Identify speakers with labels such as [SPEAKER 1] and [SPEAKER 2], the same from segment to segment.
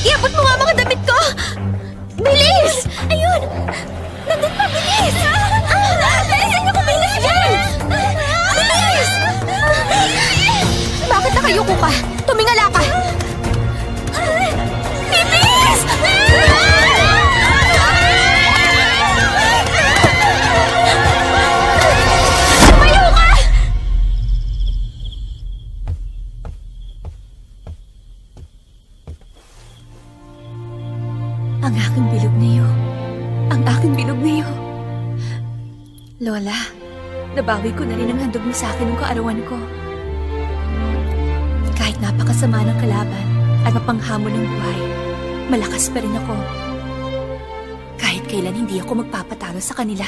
[SPEAKER 1] Iabot mo nga mga damit ko! Bilis! Ayun! Nandun pa, bilis! Bilisan niyo kung bilis yan! Bilis! Bakit nakayuko ka? Tumingala ka! Bilis! Tumayo ka! Ang aking bilog na iyo. Ang aking bilog na iyo. Lola, nabawi ko na rin ang handog mo sa akin ng kaarawan ko. Kahit napakasama ng kalaban at mapanghamon ng buhay, malakas pa rin ako. Kahit kailan hindi ako magpapatalo sa kanila.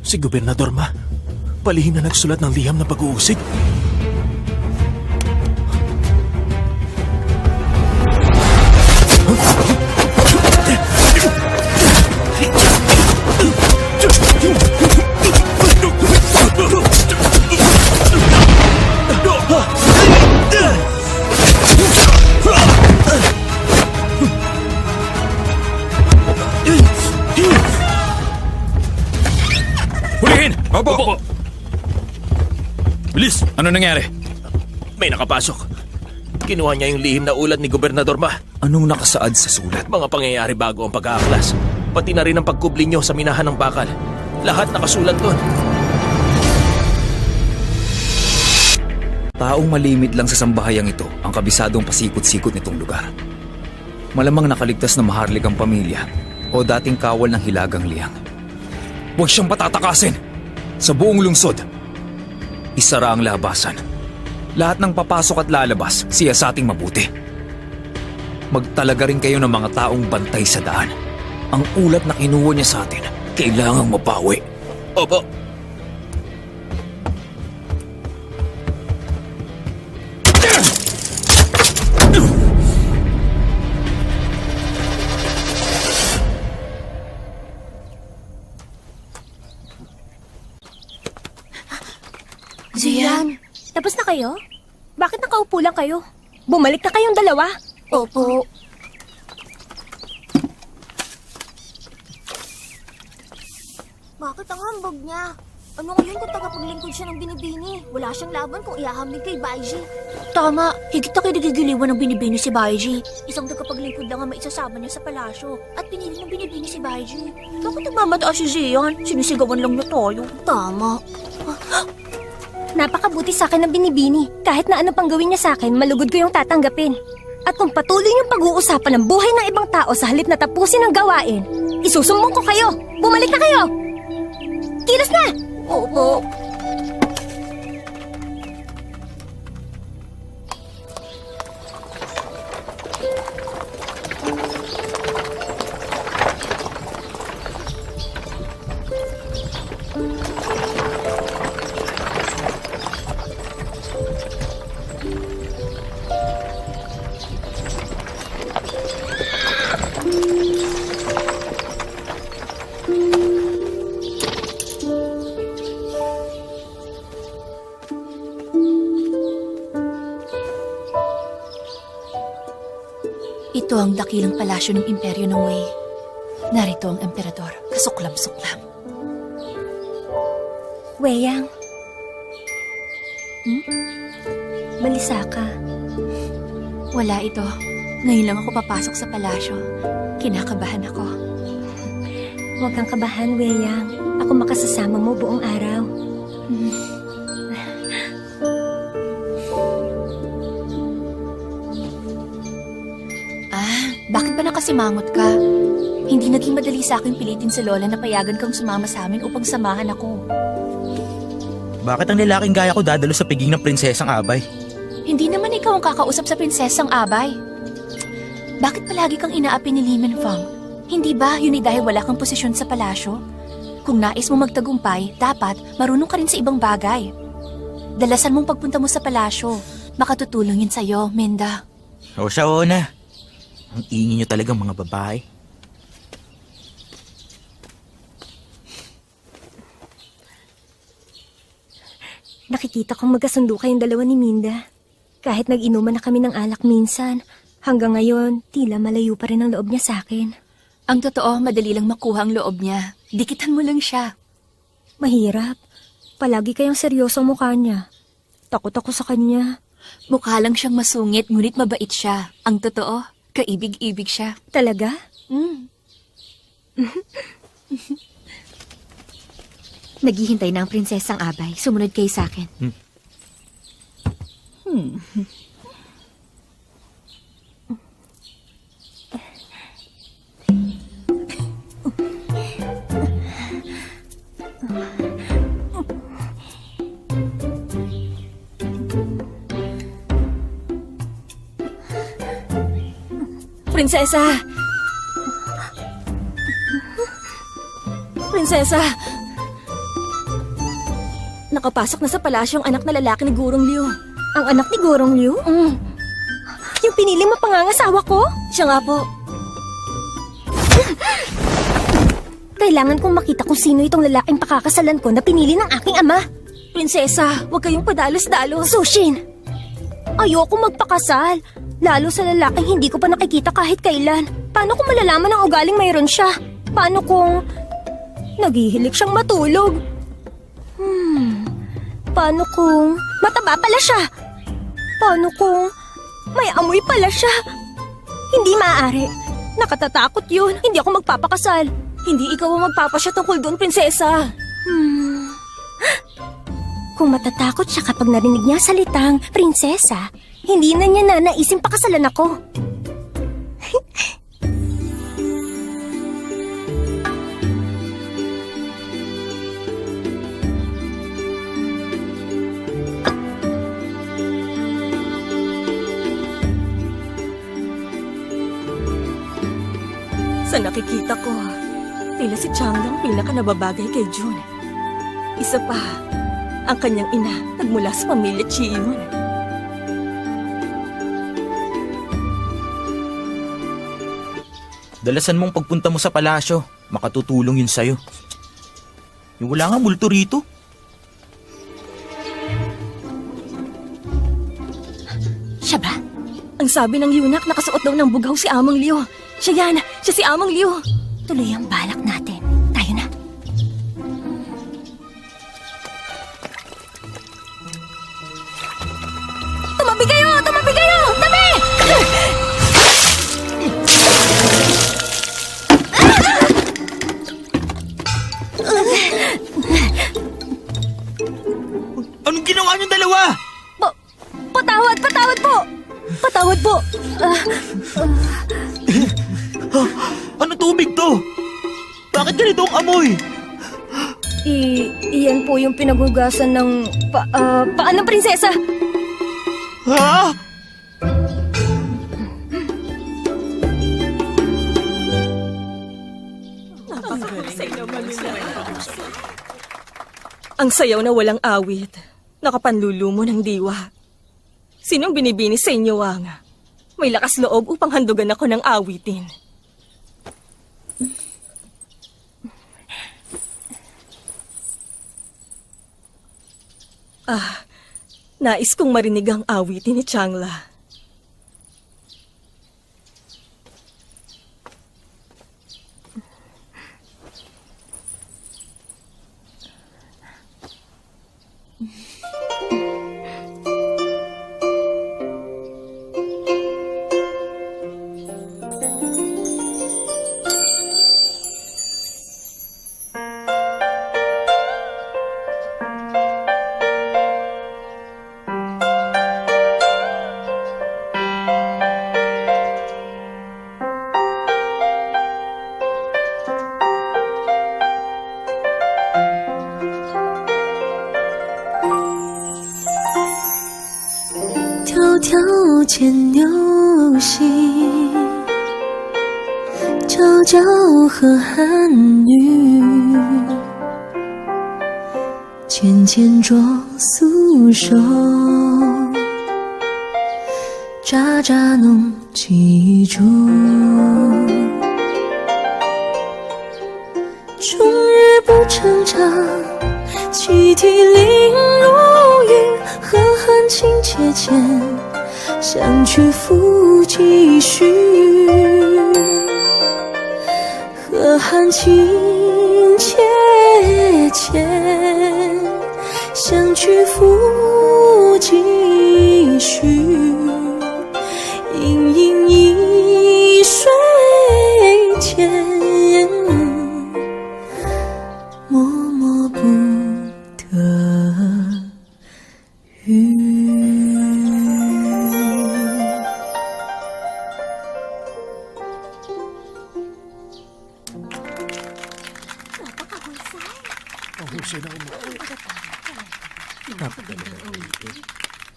[SPEAKER 2] Si Gobernador Ma, palihim na nagsulat ng liham na pag-uusig.
[SPEAKER 3] Opo! Bilis! Ano nangyari?
[SPEAKER 2] May nakapasok. Kinuha niya yung lihim na ulat ni Gobernador Ma.
[SPEAKER 3] Anong nakasaad sa sulat?
[SPEAKER 2] Mga pangyayari bago ang pag-aaklas. Pati na rin ang pagkubli niyo sa minahan ng bakal. Lahat nakasulat doon.
[SPEAKER 3] Taong malimit lang sa sambahayang ito ang kabisadong pasikot-sikot nitong lugar. Malamang nakaligtas na maharlikang pamilya o dating kawal ng hilagang liyang. Huwag siyang patatakasin! Sa buong lungsod, isara ang labasan. Lahat ng papasok at lalabas, siya sa ating mabuti. Magtalaga rin kayo ng mga taong bantay sa daan. Ang ulat na kinuha niya sa atin, kailangang mapawi.
[SPEAKER 2] Opo.
[SPEAKER 1] Zian, tapos na kayo? Bakit nakaupo lang kayo? Bumalik na kayong dalawa. Opo.
[SPEAKER 4] Bakit ang hambog niya? Ano ngayon kung tagapaglingkod siya ng binibini? Wala siyang laban kung ihahamlin kay Baiji.
[SPEAKER 1] Tama, higit na kayo nagigiliwan ng binibini si Baiji. Isang tagapaglingkod lang ang maisasama niya sa palasyo. At pinili ng binibini si Baiji. Bakit nagmamataas si Zian? Sinisigawan lang niya tayo.
[SPEAKER 4] Tama.
[SPEAKER 1] Napakabuti sa akin ng binibini. Kahit na ano pang gawin niya sa akin, malugod ko yung tatanggapin. At kung patuloy yung pag-uusapan ng buhay ng ibang tao sa halip na tapusin ang gawain, isusumbong ko kayo. Bumalik na kayo! Kilos na!
[SPEAKER 4] Opo.
[SPEAKER 1] Ito ang dakilang palasyo ng imperyo ng Wei. Narito ang emperador, kasuklam-suklam. Weiyang. Balisa ka.
[SPEAKER 5] Wala ito. Ngayon lang ako papasok sa palasyo. Kinakabahan ako.
[SPEAKER 1] Huwag kang kabahan, Weyang. Ako makasasama mo buong araw.
[SPEAKER 5] Bakit ba nakasimangot ka? Hindi naging madali sa akin pilitin si Lola na payagan kang sumama sa amin upang samahan ako.
[SPEAKER 6] Bakit ang lalaking gaya ko dadalo sa piging ng prinsesang Abay?
[SPEAKER 5] Hindi naman ikaw ang kakausap sa prinsesang Abay. Bakit palagi kang inaapi ni Li Minfang? Hindi ba yun ay dahil wala kang posisyon sa palasyo? Kung nais mo magtagumpay, dapat marunong ka rin sa ibang bagay. Dalasan mong pagpunta mo sa palasyo. Makatutulong yun sa'yo, Minda.
[SPEAKER 6] O siya, oo na. Ang ingin nyo talagang mga babae.
[SPEAKER 1] Nakikita kong magkasundo kayong dalawa ni Minda. Kahit nag-inuman na kami ng alak minsan, hanggang ngayon, tila malayo pa rin ang loob niya sa akin.
[SPEAKER 5] Ang totoo, madali lang makuha ang loob niya. Dikitan mo lang siya.
[SPEAKER 1] Mahirap. Palagi kayang seryoso ang mukha niya. Takot ako sa kanya.
[SPEAKER 5] Mukha lang siyang masungit, ngunit mabait siya. Ang totoo, kaibig-ibig siya.
[SPEAKER 1] Talaga?
[SPEAKER 4] Naghihintay na ang prinsesang Abay. Sumunod kayo sa akin.
[SPEAKER 1] Prinsesa! Prinsesa! Nakapasok na sa palasyo ang anak na lalaki ni Gurong Liu. Ang anak ni Gurong Liu? Yung piniling mapangangasawa ko? Siya nga po. Kailangan kong makita kung sino itong lalaking pakakasalan ko na pinili ng aking ama. Prinsesa, huwag kayong padalos-dalos. Sushin! Ayoko magpakasal. Lalo sa lalaking hindi ko pa nakikita kahit kailan. Paano kung malalaman ng ugaling mayroon siya? Paano kung naghihilik siyang matulog? Paano kung mataba pala siya? Paano kung may amoy pala siya? Hindi maaari. Nakatatakot yun. Hindi ako magpapakasal. Hindi ikaw ang magpapasya tungkol doon, prinsesa. Kung matatakot siya kapag narinig niya salitang prinsesa, hindi na niya nanaising pakasalan ako.
[SPEAKER 7] Sa nakikita ko, tila si Chang lang pinaka nababagay kay Jun. Isa pa, ang kanyang ina nagmula sa pamilya Chiyun.
[SPEAKER 6] Dalasan mong pagpunta mo sa palasyo. Makatutulong yun sa'yo. Yung wala nga multo rito.
[SPEAKER 1] Siya ba?
[SPEAKER 7] Ang sabi ng yunak, nakasuot daw ng bugaw si Amang Liu. Siya yan! Siya si Amang Liu!
[SPEAKER 1] Tuloy ang balak natin. Tayo na.
[SPEAKER 7] Tumabi kayo! Tumabi kayo! Tabi!
[SPEAKER 6] Anong ginawa niyong dalawa?
[SPEAKER 1] Patawad! Patawad po! Patawad po!
[SPEAKER 6] Ano tubig to? Bakit ganito ang amoy?
[SPEAKER 1] Iyan po yung pinaghugasan ng paan ng prinsesa.
[SPEAKER 6] Ha?
[SPEAKER 7] Ang sayaw na walang awit. Nakapanlulumo ng diwa. Sinong binibini sa inyo, Wang? May lakas loob upang handugan ako ng awitin. Nais kong marinig ang awitin ni Changla.
[SPEAKER 8] 迢迢牵牛行，皎皎河汉女，浅浅着素手，札札弄几株。终日不成长，泣涕零如雨，河汉情切浅，相去复几许。河汉情切浅，相去复几许。盈盈一水间，默默不得语。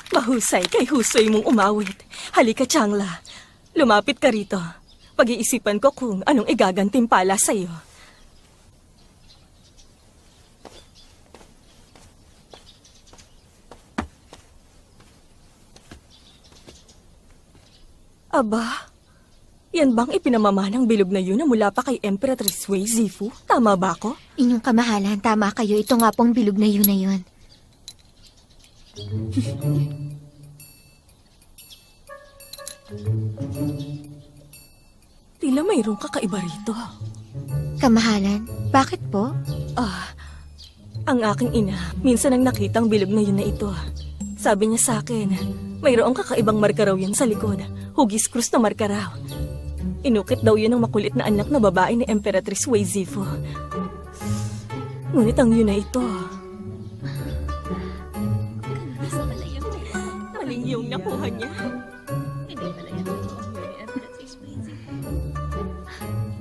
[SPEAKER 7] Mahusay kay husoy mong umawit. Halika, Changla. Lumapit ka rito. Pag-iisipan ko kung anong igagantimpala sa'yo. Aba, yan bang ipinamamanang bilog na yun na mula pa kay Emperatrice Wei Zifu? Tama ba ako?
[SPEAKER 4] Inyong kamahalan, tama kayo. Ito nga pong bilog na yun na yun.
[SPEAKER 7] Tila mayroong kakaiba rito.
[SPEAKER 4] Kamahalan, bakit po?
[SPEAKER 7] Ang aking ina, minsan ang nakitang bilog na yun na ito. Sabi niya sa akin, mayroong kakaibang marka raw yun sa likod. Hugis krus na marka raw. Inukit daw yun ng makulit na anak na babae ni Emperatrice Wei Zifu. Ngunit ang yun na ito. Maling yung nakuha niya.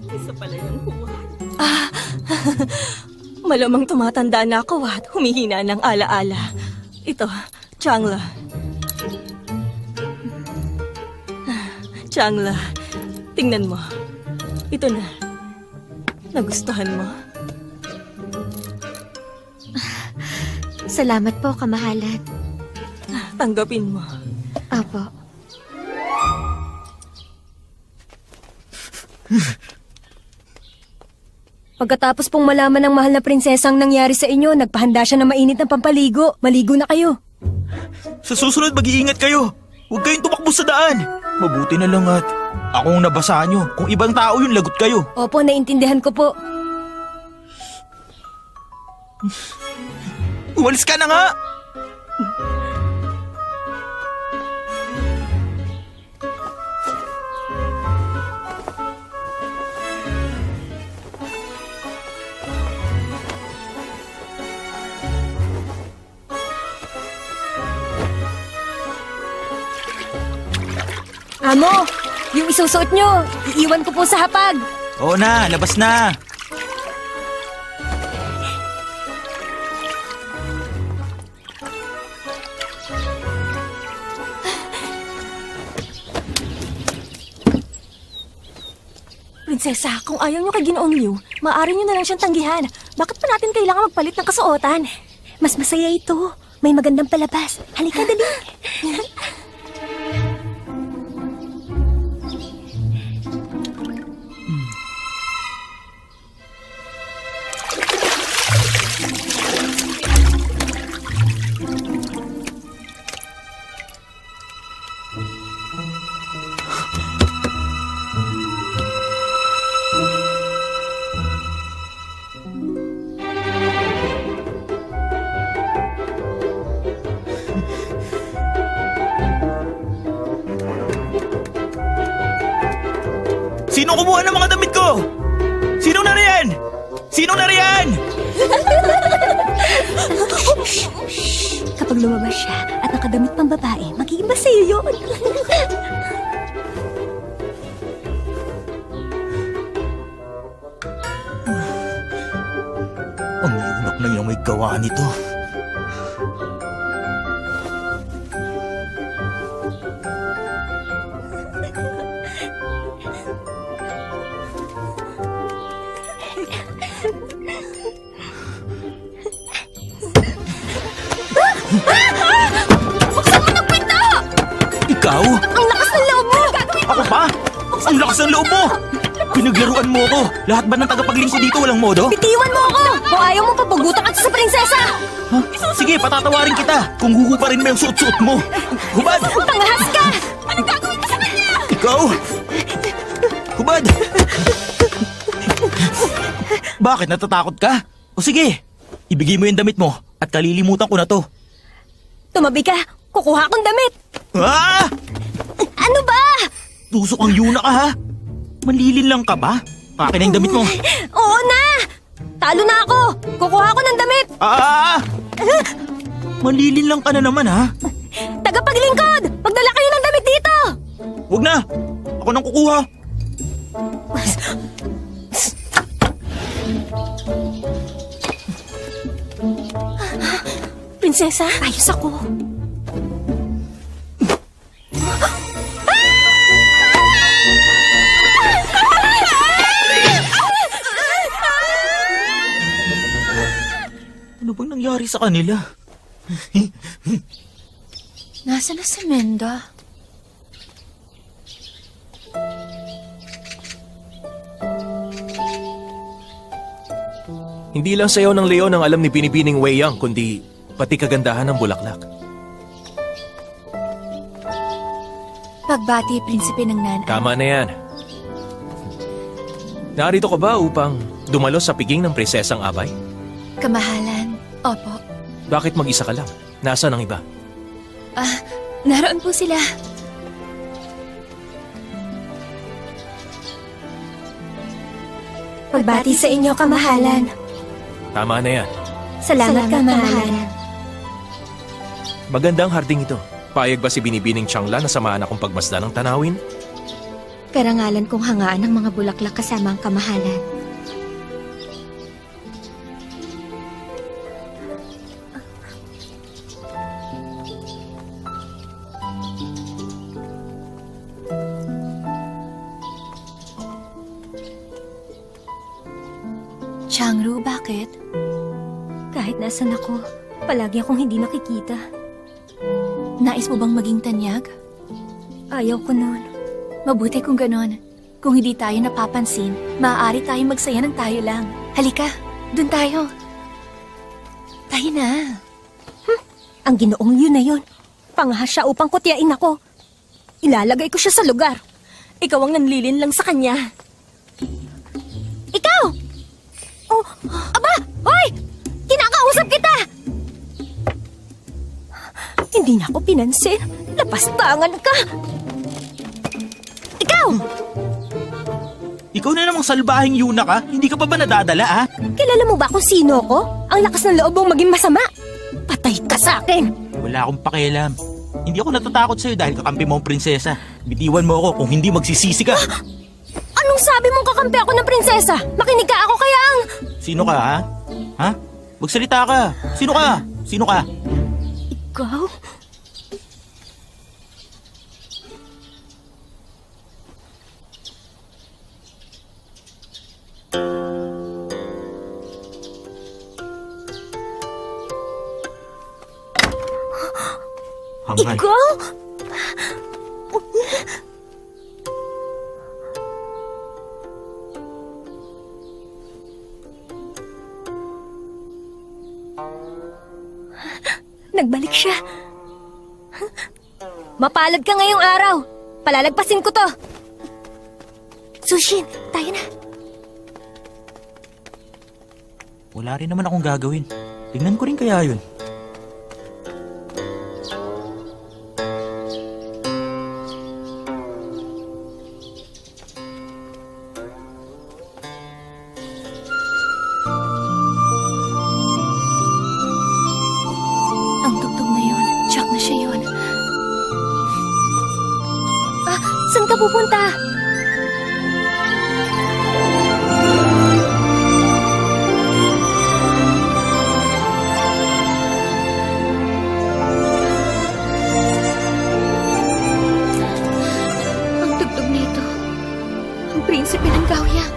[SPEAKER 7] Isa pala yung kuha. Malamang tumatanda na ako at humihina ng alaala. Ito, Changla. Changla, tingnan mo. Ito na. Nagustuhan mo?
[SPEAKER 4] Salamat po, kamahalan.
[SPEAKER 7] Tanggapin mo.
[SPEAKER 4] Apo.
[SPEAKER 1] Pagkatapos pong malaman ng mahal na prinsesang nangyari sa inyo, nagpahanda siya ng mainit na pampaligo. Maligo na kayo.
[SPEAKER 6] Sa susunod, mag-iingat kayo. Huwag kayong tumakbo sa daan. Mabuti na lang at akong nabasa nyo. Kung ibang tao yun, lagot kayo.
[SPEAKER 1] Opo, naintindihan ko po.
[SPEAKER 6] Umalis ka na nga!
[SPEAKER 1] Amo, yung isusuot nyo, iiwan ko po sa hapag.
[SPEAKER 6] Oo na, labas na.
[SPEAKER 7] Prinsesa, kung ayaw niyo kay Ginoong Liu, maaari niyo na lang siyang tanggihan. Bakit pa natin kailangan magpalit ng kasuotan?
[SPEAKER 1] Mas masaya ito. May magandang palabas. Halika, dali.
[SPEAKER 6] Sino kumuha ng mga damit ko? Sino nariyan? Sino nariyan?
[SPEAKER 1] Kapag lumabas siya at nakadamit pang babae, magiging masaya yun.
[SPEAKER 6] Ang lunak na yung may gawa nito. Ang lakas ng loob mo! Pinaglaruan mo ako! Lahat ba ng tagapaglingkod dito walang modo?
[SPEAKER 1] Bitiwan mo ako! Kung ayaw mo papagutan ka sa prinsesa!
[SPEAKER 6] Ha? Sige, patatawarin kita kung huhuparin mo yung suot-suot mo. Hubad!
[SPEAKER 1] Pangahas ka!
[SPEAKER 6] Ikaw? Hubad! Bakit natatakot ka? O sige, ibigay mo yung damit mo at kalilimutan ko na to.
[SPEAKER 1] Tumabi ka! Kukuha akong damit!
[SPEAKER 6] Ah!
[SPEAKER 1] Ano ba?
[SPEAKER 6] Tusok ang Yuna ka ha? Manlilin lang ka ba? Akin na yung damit mo.
[SPEAKER 1] Oo na! Talo na ako! Kukuha ako ng damit!
[SPEAKER 6] Ah! Manlilin lang ka na naman ha?
[SPEAKER 1] Tagapaglingkod! Magdala kayo ng damit dito!
[SPEAKER 6] Huwag na! Ako nang kukuha.
[SPEAKER 7] Prinsesa?
[SPEAKER 1] Ayos ako.
[SPEAKER 6] Ano bang nangyari sa kanila?
[SPEAKER 5] Nasa na si Menda?
[SPEAKER 2] Hindi lang sayaw ng leon ang alam ni Binibining Wei Yang, kundi pati kagandahan ng bulaklak.
[SPEAKER 5] Pagbati, prinsipe ng nanay.
[SPEAKER 2] Tama na yan. Narito ka ba upang dumalo sa piging ng prinsesang Abay?
[SPEAKER 5] Kamahalan. Opo.
[SPEAKER 2] Bakit mag-isa ka lang? Nasaan ang iba?
[SPEAKER 5] Naroon po sila.
[SPEAKER 1] Pagbati sa inyo, kamahalan.
[SPEAKER 2] Tama na yan.
[SPEAKER 1] Salamat, kamahalan.
[SPEAKER 2] Magandang harding ito. Payag ba si Binibining Changla na samahan akong pagmasdan ng tanawin?
[SPEAKER 1] Karangalan kong hangaan ng mga bulaklak kasama ang kamahalan.
[SPEAKER 5] Changru, bakit?
[SPEAKER 1] Kahit nasan ako, palagi akong hindi nakikita.
[SPEAKER 5] Nais mo bang maging tanyag?
[SPEAKER 1] Ayaw ko nun.
[SPEAKER 5] Mabuti kung ganon. Kung hindi tayo napapansin, maaari tayong magsaya ng tayo lang. Halika, dun tayo. Tayo na.
[SPEAKER 1] Ang ginoong yun na yun. Pangahas siya upang kutyain ako. Ilalagay ko siya sa lugar.
[SPEAKER 7] Ikaw ang nanlilin lang sa kanya.
[SPEAKER 1] Ikaw! Oh, aba! Hoy! Kinakausap kita! Hindi na ako pinansin. Lapastangan ka! Ikaw!
[SPEAKER 6] Ikaw na namang salbahing Yuna ka? Hindi ka pa ba nadadala ha?
[SPEAKER 1] Kilala mo ba kung sino ko? Ang lakas ng loob mong maging masama. Patay ka sa akin!
[SPEAKER 6] Wala akong pakialam. Hindi ako natatakot sa'yo dahil kakampi mo ang prinsesa. Bitiwan mo ako kung hindi magsisisi ka.
[SPEAKER 1] Anong sabi mong kakampi ako ng prinsesa? Makinig ka ako kaya ang...
[SPEAKER 6] Sino ka ha? Ha? Magsalita ka. Sino ka? Sino ka?
[SPEAKER 1] Ikaw?
[SPEAKER 6] Hangal.
[SPEAKER 1] Ikaw? Nagbalik siya. Mapalad ka ngayong araw. Palalagpasin ko to. Sushin, tayo na.
[SPEAKER 6] Wala rin naman akong gagawin. Tingnan ko rin kaya yun.
[SPEAKER 5] Ang tugtog na yon, Jack na siya yon.
[SPEAKER 1] Saan ka pupunta?
[SPEAKER 5] Ang tugtog na ito, ang prinsipe ng Gaoyang.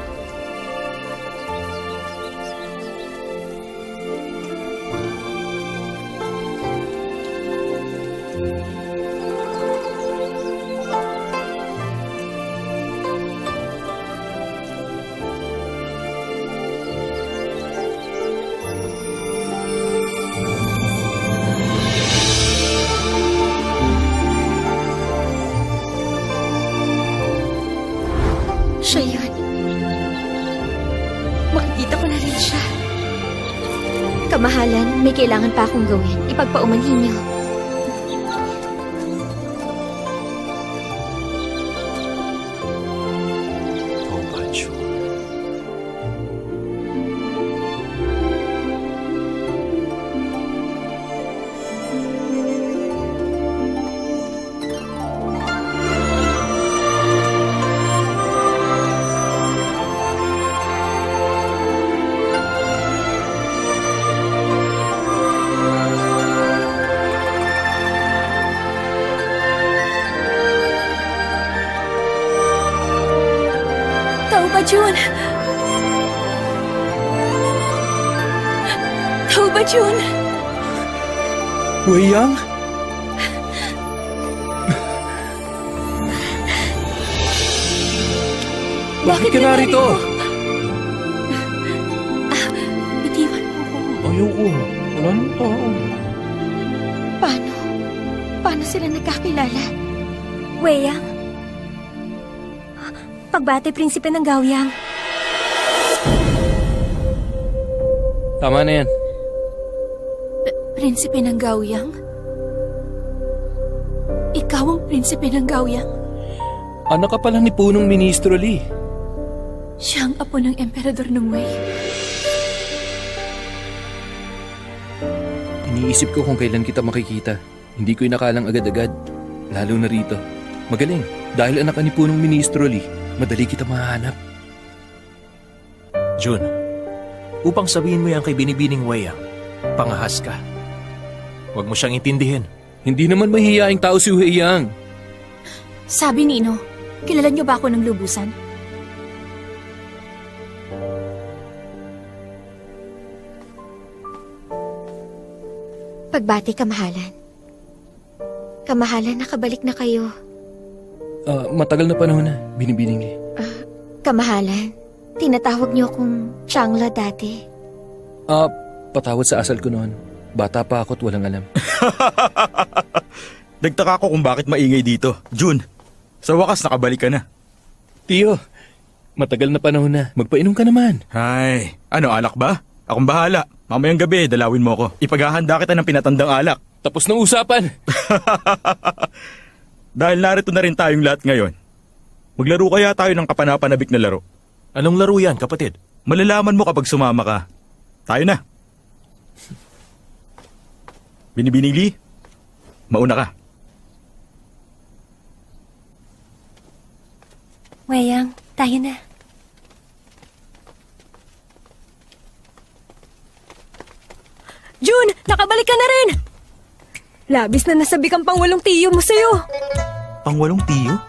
[SPEAKER 5] Siya yan. Makikita ko na rin siya.
[SPEAKER 4] Kamahalan, may kailangan pa akong gawin. Ipagpaumanhin niyo.
[SPEAKER 2] Oh, Bacho.
[SPEAKER 5] Tao ba, Jun? Tao ba, Jun?
[SPEAKER 3] Wei Yang? Bakit ka narito?
[SPEAKER 5] Bitiwan mo ko.
[SPEAKER 3] Ayoko. Wala nang tao.
[SPEAKER 5] Paano? Paano sila nagkakilala?
[SPEAKER 1] Weyang? Pagbati prinsipe ng Gaoyang.
[SPEAKER 3] Tama na yan.
[SPEAKER 5] Prinsipe ng Gaoyang? Ikaw ang prinsipe ng Gaoyang?
[SPEAKER 3] Anak ka pala ni Punong Ministro Li.
[SPEAKER 5] Siya ang apo ng emperador ng Wei.
[SPEAKER 9] Iniisip ko kung kailan kita makikita. Hindi ko inakalang agad-agad. Lalo na rito. Magaling. Dahil anak ka ni Punong Ministro Li, madali kita mahanap.
[SPEAKER 2] Jun, upang sabihin mo yan kay Binibining Weyang, pangahas ka. Huwag mo siyang intindihin.
[SPEAKER 9] Hindi naman mahihiyaing tao si Wei Yang.
[SPEAKER 5] Sabi ni Ino, kilala niyo ba ako ng lubusan?
[SPEAKER 4] Pagbati, kamahalan. Kamahalan, nakabalik na kayo.
[SPEAKER 9] Matagal na panahon na, Binibining Li.
[SPEAKER 4] Kamahalan, tinatawag niyo akong Changla dati.
[SPEAKER 9] Patawad sa asal ko noon. Bata pa ako at walang alam.
[SPEAKER 6] Nagtaka ko kung bakit maingay dito. Jun, sa wakas nakabalik ka na.
[SPEAKER 9] Tiyo, matagal na panahon na. Magpainom ka naman.
[SPEAKER 6] Ay, ano, alak ba? Akong bahala. Mamayang gabi, dalawin mo ko. Ipaghahanda kita ng pinatandang alak.
[SPEAKER 9] Tapos na usapan.
[SPEAKER 6] Dahil narito na rin tayong lahat ngayon. Maglaro kaya tayo ng kapanapanabik na laro.
[SPEAKER 2] Anong laro yan, kapatid?
[SPEAKER 6] Malalaman mo kapag sumama ka. Tayo na. Binibining Li, mauna ka.
[SPEAKER 1] Weyang, tayo na.
[SPEAKER 7] Jun, nakabalik ka na rin! Labis na nasabi kang pangwalong tiyo mo sa'yo.
[SPEAKER 6] Pangwalong tiyo?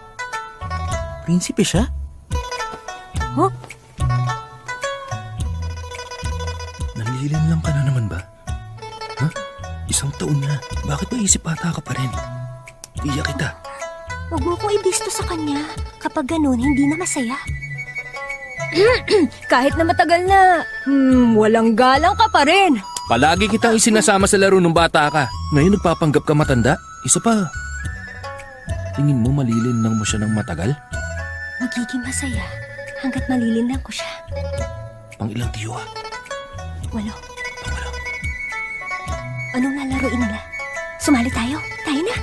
[SPEAKER 6] Prinsipe siya?
[SPEAKER 7] Huh?
[SPEAKER 9] Nalilin lang ka na naman ba? Ha? Isang taon na. Bakit maisip bata ka pa rin? Iyak kita.
[SPEAKER 1] Huwag mo kong ibisto sa kanya. Kapag ganun, hindi na masaya.
[SPEAKER 7] Kahit na matagal na, walang galang ka pa rin.
[SPEAKER 9] Palagi kitang isinasama sa laro nung bata ka. Ngayon nagpapanggap ka matanda. Isa pa. Tingin mo malilin lang mo siya ng matagal?
[SPEAKER 1] Magiging masaya hanggat malilinlang ko siya.
[SPEAKER 9] Pang ilang tiyo ah?
[SPEAKER 1] 8.
[SPEAKER 9] Pang 8.
[SPEAKER 1] Anong lalaroin nila? Sumali tayo? Tayo na!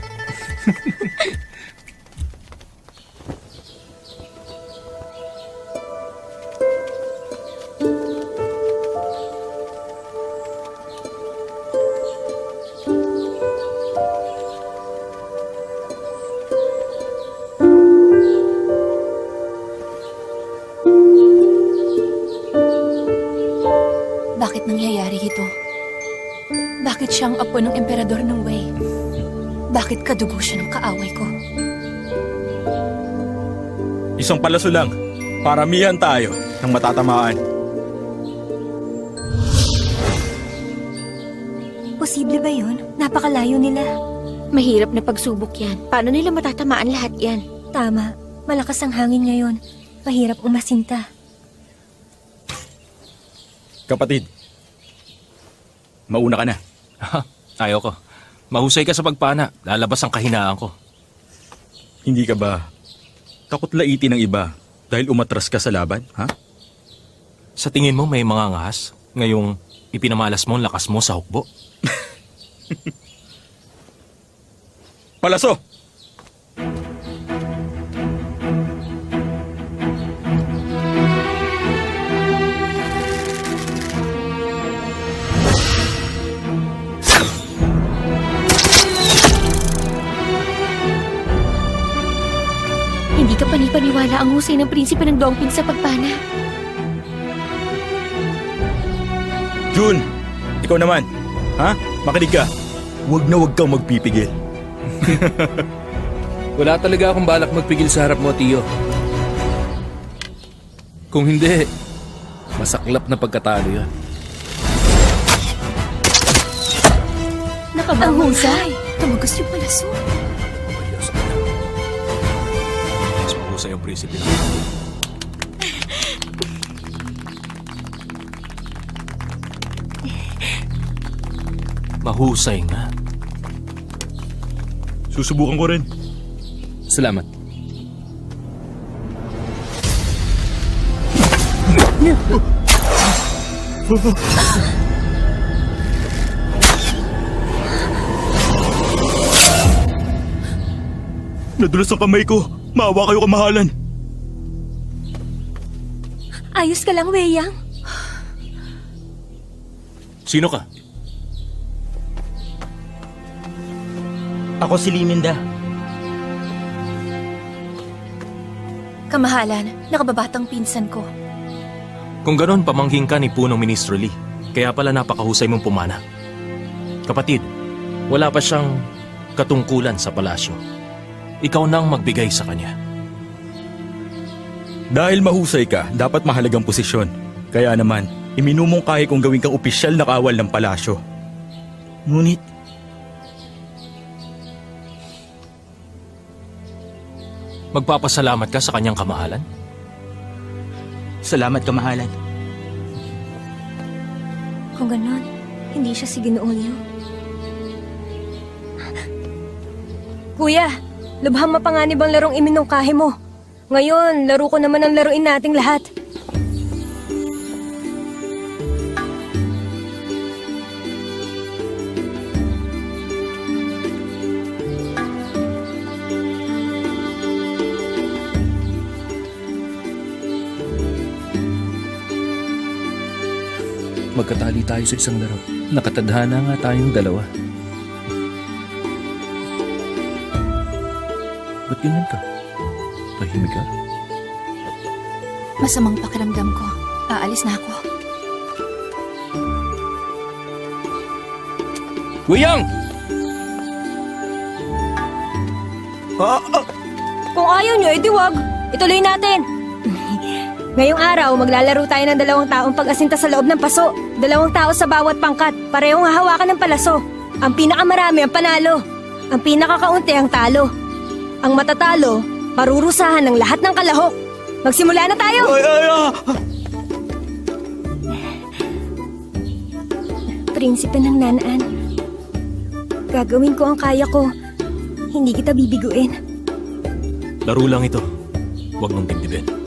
[SPEAKER 5] Bakit nangyayari ito? Bakit siya ang apo ng emperador ng Wei? Bakit kadugo siya ng kaaway ko?
[SPEAKER 6] Isang palaso lang. Paramihan tayo ng matatamaan.
[SPEAKER 1] Posible ba yun? Napakalayo nila.
[SPEAKER 4] Mahirap na pagsubok yan. Paano nila matatamaan lahat yan?
[SPEAKER 1] Tama. Malakas ang hangin ngayon. Mahirap umasinta.
[SPEAKER 6] Kapatid, mauna ka na.
[SPEAKER 2] Ayoko. Mahusay ka sa pagpana. Lalabas ang kahinaan ko.
[SPEAKER 6] Hindi ka ba takot laitin ng iba Dahil umatras ka sa laban, ha?
[SPEAKER 2] Sa tingin mo may mga ngahas ngayong ipinamalas mo ang lakas mo sa hukbo?
[SPEAKER 6] Palaso!
[SPEAKER 5] Hindi ka panipaniwala ang husay ng prinsipe ng Dongping sa pagpana.
[SPEAKER 6] Jun! Ikaw naman, ha? Makinig ka. Huwag kang magpipigil.
[SPEAKER 9] Wala talaga akong balak magpigil sa harap mo, Tio. Kung hindi, masaklap na pagkatalo yan.
[SPEAKER 5] Ang husay! Tumagos yung palaso.
[SPEAKER 2] Mabayo sa kanya. Mas mahusay ang prinsipe na. Mahusay nga.
[SPEAKER 6] Susubukan ko rin.
[SPEAKER 9] Salamat.
[SPEAKER 6] Nadulas ang kamay ko. Maawa kayo, kamahalan.
[SPEAKER 1] Ayos ka lang, Weyang.
[SPEAKER 2] Sino ka?
[SPEAKER 6] Ako si Liminda.
[SPEAKER 5] Kamahalan, nakababatang pinsan ko.
[SPEAKER 2] Kung ganon, pamangking ka ni Punong Ministro Lee. Kaya pala napakahusay mong pumana. Kapatid, wala pa siyang katungkulan sa palasyo. Ikaw nang magbigay sa kanya.
[SPEAKER 6] Dahil mahusay ka, dapat mahalagang posisyon. Kaya naman, iminumungkahi kong gawin kang opisyal na kawal ng palasyo. Ngunit,
[SPEAKER 2] Magpapasalamat ka sa kanyang kamahalan?
[SPEAKER 6] salamat, kamahalan.
[SPEAKER 1] Kung ganon, hindi siya si Ginoong Liu. Kuya, lubhang mapanganib ang larong iminungkahi mo. Ngayon, laro ko naman ang laruin nating lahat.
[SPEAKER 9] Magkatali tayo sa isang laro. Nakatadhana nga tayong dalawa. Ba't ganyan ka? Tahimik ka?
[SPEAKER 5] Masamang pakiramdam ko. Aalis na ako.
[SPEAKER 9] Weyang!
[SPEAKER 1] Kung ayaw nyo, edi wag. Ituloy natin. Ngayong araw, maglalaro tayo ng 2 taong pag-asinta sa loob ng paso. 2 tao sa bawat pangkat, parehong hahawakan ng palaso. Ang pinakamarami ang panalo. Ang pinakakaunti ang talo. Ang matatalo, parurusahan ng lahat ng kalahok. Magsimula na tayo! Prinsipe ng Nanaan, gagawin ko ang kaya ko. Hindi kita bibiguin.
[SPEAKER 2] Laro lang ito. Huwag mong dibdibin.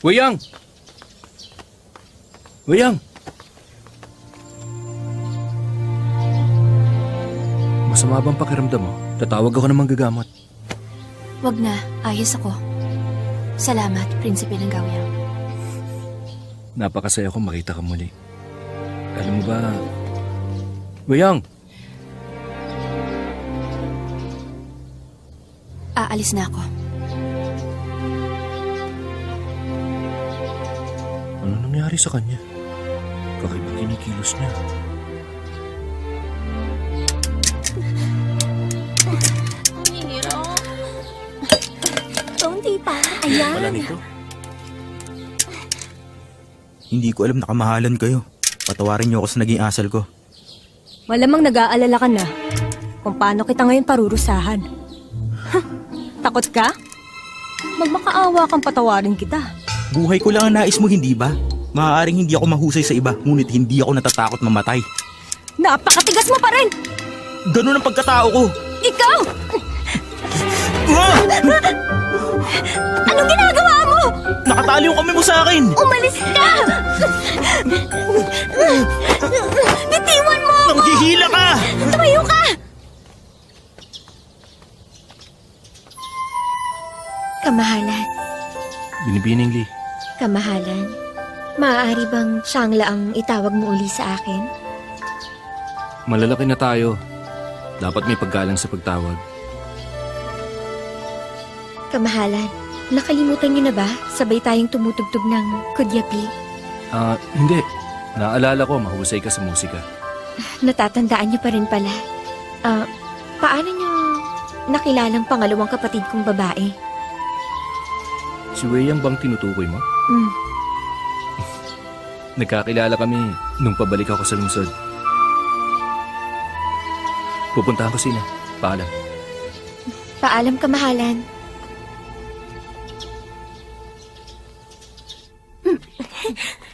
[SPEAKER 9] Weyang! Weyang! Masama bang pakiramdam mo? Tatawag ako ng manggagamot.
[SPEAKER 5] Wag na, ayos ako. Salamat, prinsipe ng Gaoyang.
[SPEAKER 9] Napakasaya kong makita ka muli. Alam mo ba, Weyang!
[SPEAKER 5] Aalis na ako.
[SPEAKER 9] Ano nangyari sa kanya? Kakaiba kinikilos niya.
[SPEAKER 1] Hindi pa. Ayan.
[SPEAKER 2] Wala nito.
[SPEAKER 6] Hindi ko alam na kamahalan kayo. Patawarin niyo ako sa naging asal ko.
[SPEAKER 1] Malamang nag-aalala ka na kung paano kita ngayon parurusahan. Takot ka? Magmakaawa kang patawarin kita.
[SPEAKER 6] Buhay ko lang ang nais mo, hindi ba? Maaaring hindi ako mahusay sa iba, ngunit hindi ako natatakot mamatay.
[SPEAKER 1] Napakatigas mo pa rin!
[SPEAKER 6] Ganun ang pagkatao ko.
[SPEAKER 1] Ikaw! Anong ginagawa mo?
[SPEAKER 6] Nakatali yung kamay mo sa akin!
[SPEAKER 1] Umalis ka! Bitiwan mo ako!
[SPEAKER 6] Nanghihila ka!
[SPEAKER 1] Tumayo ka! Kamahalan,
[SPEAKER 2] Binibining Lee,
[SPEAKER 1] kamahalan. Maaari bang Shangla ang itawag mo uli sa akin?
[SPEAKER 9] Malalaki na tayo. Dapat may paggalang sa pagtawag.
[SPEAKER 1] Kamahalan, nakalimutan niyo na ba? Sabay tayong tumutugtog ng Kudyapi.
[SPEAKER 9] Hindi. Naalala ko, mahusay ka sa musika.
[SPEAKER 1] Natatandaan niyo pa rin pala. Paano niyo nakilalang pangalawang kapatid kong babae?
[SPEAKER 9] Si Weyang bang tinutukoy mo? Nagkakilala kami nung pabalik ako sa lungsod. Pupuntahan ko sila. Paalam.
[SPEAKER 1] Paalam, kamahalan.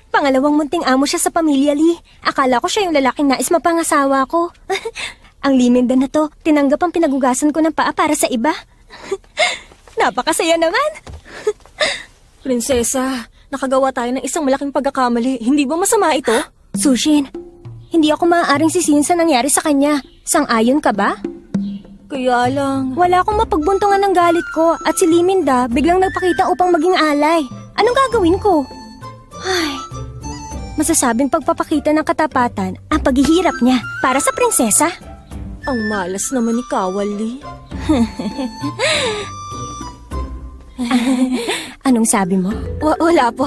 [SPEAKER 1] Pangalawang munting amo siya sa pamilya, Lee. Akala ko siya yung lalaking nais mapangasawa ko. Ang liminda na to, tinanggap ang pinagugasan ko ng paa para sa iba. Napakasaya naman.
[SPEAKER 7] Prinsesa, nakagawa tayo ng isang malaking pagkakamali. Hindi ba masama ito?
[SPEAKER 1] Sushin, hindi ako maaaring sisihin sa nangyari sa kanya. Sang-ayon ka ba?
[SPEAKER 7] Kaya lang...
[SPEAKER 1] Wala akong mapagbuntungan ng galit ko at si Liminda biglang nagpakita upang maging alay. Anong gagawin ko? Ay, masasabing pagpapakita ng katapatan ang paghihirap niya para sa prinsesa.
[SPEAKER 7] Ang malas naman ni Kawali.
[SPEAKER 1] Anong sabi mo? Wala po.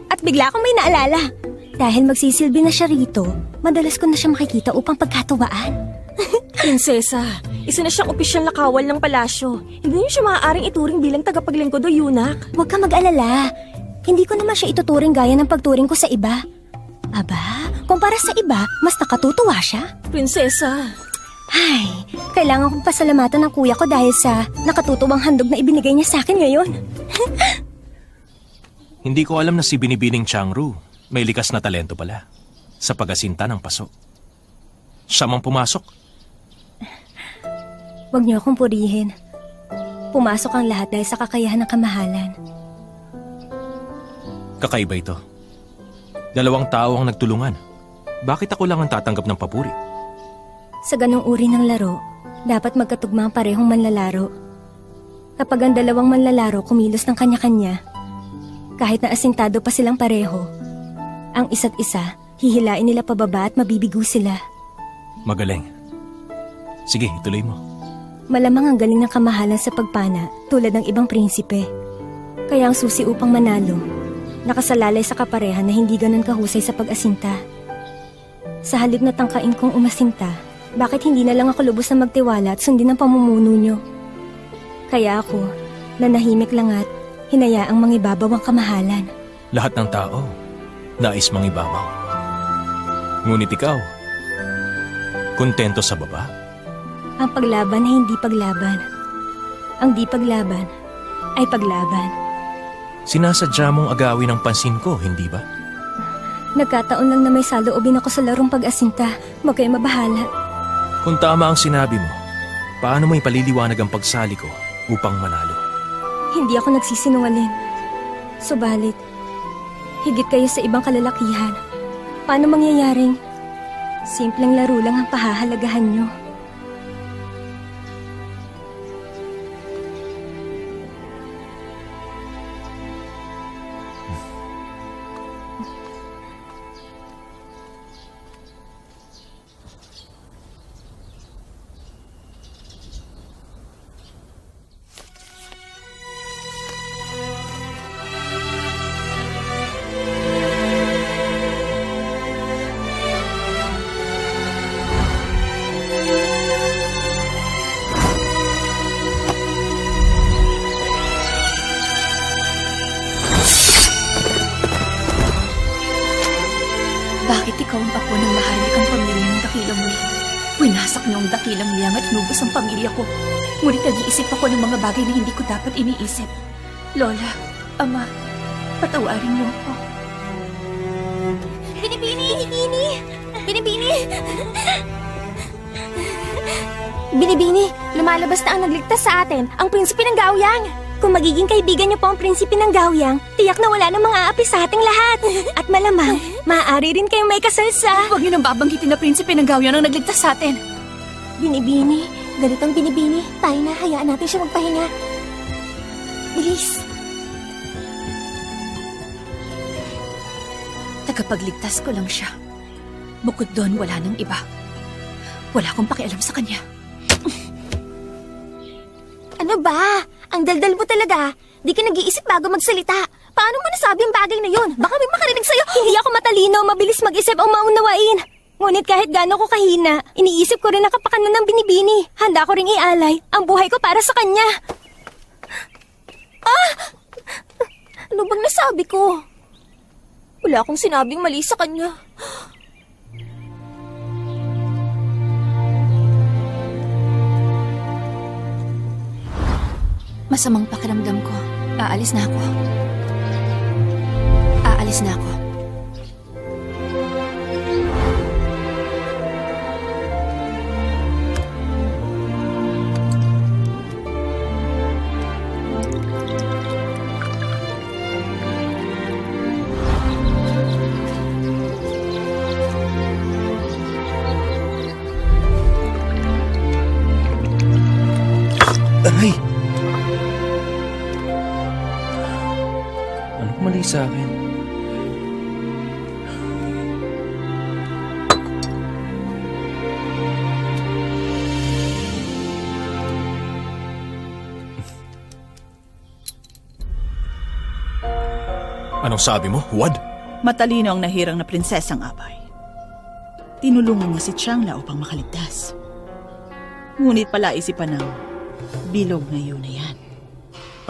[SPEAKER 1] At bigla akong may naalala. Dahil magsisilbi na siya rito, madalas ko na siya makikita upang pagkatuwaan.
[SPEAKER 7] Prinsesa, isa na siyang opisyal na kawal ng palasyo. Hindi niyo siya maaaring ituring bilang tagapaglingkod o yunak.
[SPEAKER 1] Huwag ka mag-alala. Hindi ko naman siya ituturing gaya ng pagturing ko sa iba. Aba, kumpara sa iba, mas nakatutuwa siya.
[SPEAKER 7] Prinsesa,
[SPEAKER 1] Ay, kailangan kong pasalamatan ng kuya ko dahil sa nakatutuwang handog na ibinigay niya sa akin ngayon.
[SPEAKER 2] hindi ko alam na si Binibining Changru may likas na talento pala sa pag-asinta ng paso. Siya mang pumasok.
[SPEAKER 1] Huwag niyo akong purihin. Pumasok ang lahat dahil sa kakayahan ng kamahalan.
[SPEAKER 2] Kakaiba ito. Dalawang tao ang nagtulungan. Bakit ako lang ang tatanggap ng papuri?
[SPEAKER 1] Sa ganong uri ng laro, dapat magkatugma ang parehong manlalaro. Kapag ang dalawang manlalaro kumilos ng kanya-kanya, kahit na asintado pa silang pareho, ang isa't isa, hihilain nila pababa at mabibigo sila.
[SPEAKER 2] Magaling. Sige, ituloy mo.
[SPEAKER 1] Malamang ang galing ng kamahalan sa pagpana tulad ng ibang prinsipe. Kaya ang susi upang manalo, nakasalalay sa kaparehan na hindi ganun kahusay sa pag-asinta. Sa halip na tangkain kong umasinta, bakit hindi na lang ako lubos na magtiwala at sundin ang pamumuno nyo? Kaya ako, nanahimik lang at hinayaang mangibabaw ang kamahalan.
[SPEAKER 2] Lahat ng tao, nais mangibabaw. Ngunit ikaw, kontento sa baba?
[SPEAKER 1] Ang paglaban ay hindi paglaban. Ang di paglaban ay paglaban.
[SPEAKER 2] Sinasadya mong agawin ang pansin ko, hindi ba?
[SPEAKER 1] Nagkataon lang na may saloobin ako sa larong pag-asinta. Huwag kayo mabahala.
[SPEAKER 2] Kung tama ang sinabi mo, paano mo ipaliliwanag ang pagsali ko upang manalo?
[SPEAKER 1] Hindi ako nagsisinungaling. Subalit, higit kayo sa ibang kalalakihan. Paano mangyayaring simpleng laro lang ang pahahalagahan nyo?
[SPEAKER 5] Bakit ikaw ang apo ng maharlikang pamilya ng Dakilang Liang? Winasak niyo ang Dakilang Liang at inubos ang pamilya ko. Ngunit nag-iisip ako ng mga bagay na hindi ko dapat iniisip. Lola, Ama, Patawarin niyo ako.
[SPEAKER 4] Binibini! Binibini! Binibini! Binibini, lumalabas na ang nagligtas sa atin, ang prinsipe ng Gaoyang. Kung magiging kaibigan niyo po ang prinsipe ng Gaoyang, tiyak na wala nang mga aapi sa ating lahat. At malamang, maaari rin kayong may kasal sa...
[SPEAKER 5] Huwag niyo nang babanggitin na prinsipe ng Gaoyang ang nagligtas sa atin.
[SPEAKER 4] Binibini, ganitong Binibini, tayo na, hayaan natin siya magpahinga. Bilis!
[SPEAKER 5] Tagapagligtas ko lang siya. Bukod doon, wala nang iba. Wala akong pakialam sa kanya.
[SPEAKER 4] Ano ba? Ang daldal mo talaga. Di ka nag-iisip bago magsalita. Paano mo nasabi ang bagay na yun? Baka may makarinig sa'yo.
[SPEAKER 1] Hindi ako matalino, mabilis mag-isip o maunawain. Ngunit kahit gaano ko kahina, iniisip ko rin ang kapakanan ng Binibini. Handa ko ring ialay ang buhay ko para sa kanya.
[SPEAKER 4] Ano bang nasabi ko? Wala akong sinabing mali sa kanya.
[SPEAKER 5] Masamang pakiramdam ko. Aalis na ako. Aalis na ako.
[SPEAKER 9] Aray! Anong mali sa akin?
[SPEAKER 2] Anong sabi mo, Huwad?
[SPEAKER 10] Matalino ang nahirang na prinsesang Abay. Tinulungan niya si Changla upang makaligtas. Ngunit pala isipan ng bilog na yun na yan.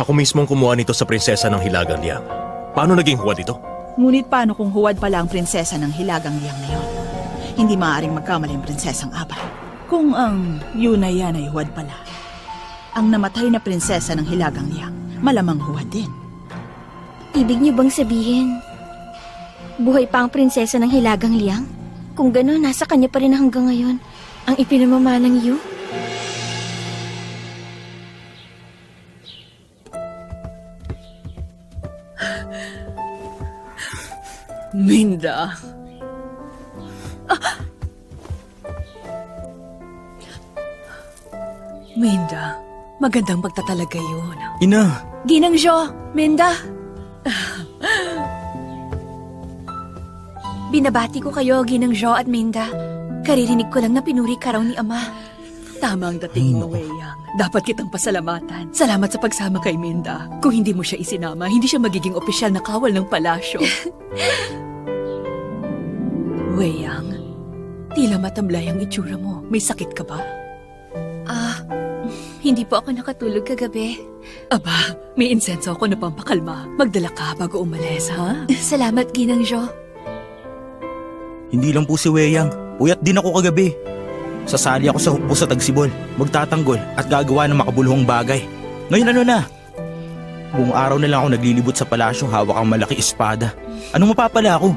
[SPEAKER 2] Ako mismong kumuha nito sa prinsesa ng Hilagang Liang. Paano naging Huwad ito?
[SPEAKER 10] Ngunit paano kung huwad pala ang prinsesa ng Hilagang Liang na yun? Hindi maaaring magkamali ang prinsesang Abay. Kung ang yun na yan ay huwad pala, ang namatay na prinsesa ng Hilagang Liang, malamang huwad din.
[SPEAKER 1] Ibig niyo bang sabihin, buhay pa ang prinsesa ng Hilagang Liang? Kung gano'n, nasa kanya pa rin hanggang ngayon ang ipinamamanang Yu?
[SPEAKER 10] Minda. Minda, magandang pagtatalaga yun.
[SPEAKER 6] Ina,
[SPEAKER 5] Ginang Jo, Minda. Binabati ko kayo, Ginang Jo at Minda. Karirinig ko lang na pinuri ka raw ni Ama.
[SPEAKER 10] Tama ang dating mo, Weiyang. Dapat kitang pasalamatan. Salamat sa pagsama kay Minda. Kung hindi mo siya isinama, hindi siya magiging opisyal na kawal ng palasyo. Weiyang, tila matamlay ang itsura mo. May sakit ka ba?
[SPEAKER 5] Hindi po ako nakatulog kagabi.
[SPEAKER 10] Aba, may insenso ako na pampakalma. Magdala ka bago umalis, ha?
[SPEAKER 5] Salamat, Ginang Jo.
[SPEAKER 6] hindi lang po si Weiyang. Puyat din ako kagabi. Sasali ako sa hukbo sa Tagsibol, magtatanggol at gagawa ng makabuluhang bagay. Ngayon ano na? Buong araw na lang ako naglilibot sa palasyo hawak ang malaki espada. Anong mapapala ako?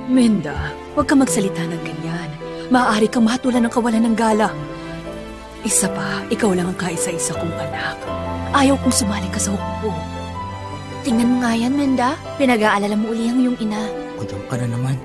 [SPEAKER 10] Minda, huwag ka magsalita ng ganyan. Maaari kang mahatulan ng kawalan ng galang. Isa pa, ikaw lang ang kaisa-isa kong anak. Ayaw kong sumali ka sa hukbo.
[SPEAKER 5] Tingnan mo nga yan, Minda. Pinag-aalala mo uli ang iyong ina.
[SPEAKER 6] Kudang ka na naman.